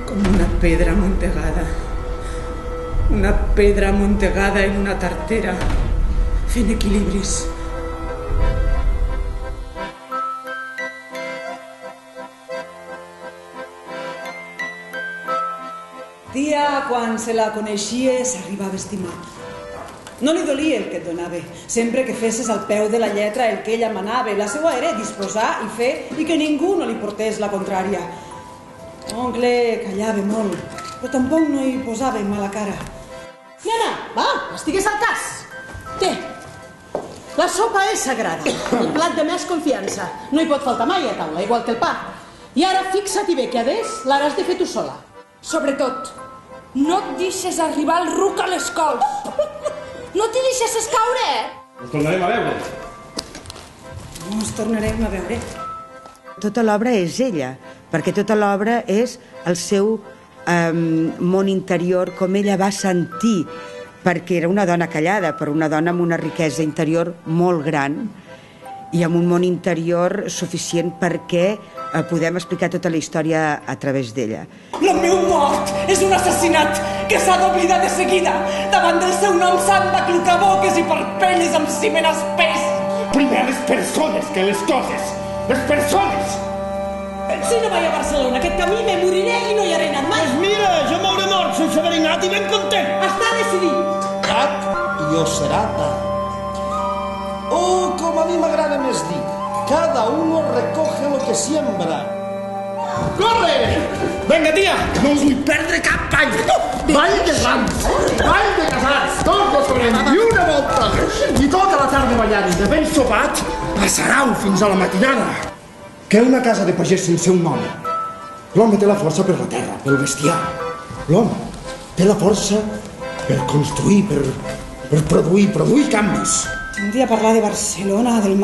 Com una pedra amuntegada. Una pedra amuntegada en una tartera, fent equilibris. Tia, quan se la coneixia, s'arribava a estimar. No li dolia el que et donava. Sempre que fessis al peu de la lletra el que ella manava. La seva era disposar i fer i que ningú no li portés la contrària. Oncle callava molt, però tampoc no hi posava mala cara. Nena, va, estigues al cas. Té, la sopa és sagrada, el plat de més confiança. No hi pot faltar mai a taula, igual que el pa. I ara fixa't bé que adés l'hauràs de fer tu sola. Sobretot, no et deixes arribar el ruc a les cols. No t'hi deixes caure, Ens tornarem a veure. No ens tornarem a veure. Tota l'obra és ella, perquè tota l'obra és el seu món interior, com ella va sentir, perquè era una dona callada, però una dona amb una riquesa interior molt gran i amb un món interior suficient perquè podem explicar tota la història a través d'ella. El meu mort és un assassinat que s'ha d'oblidar de seguida. Davant del seu nom s'han d'aclucar boques i parpelles amb ciment espès. Primer les persones que les coses. Les persones! Si no vaig a Barcelona, aquest camí me moriré i no hi haré anat mai. Pues mira, jo m'hauré mort sense haver anat i ben content. Està decidit. Gat i ocerata. O, com a mi m'agrada més dir, cada uno recoge lo que siembra. Corre! Vinga, tia! No us vull perdre cap any! Ball de rams! Ball de casats! Tot lo sobrem! I una volta! I tota la tarda ballant i de ben sopat a Sarau fins a la matinada. Què una casa de pagès sense un home? L'home té la força per la terra, pel bestiar. L'home té la força per construir, per produir canvis. Un dia parlar de Barcelona, del mar...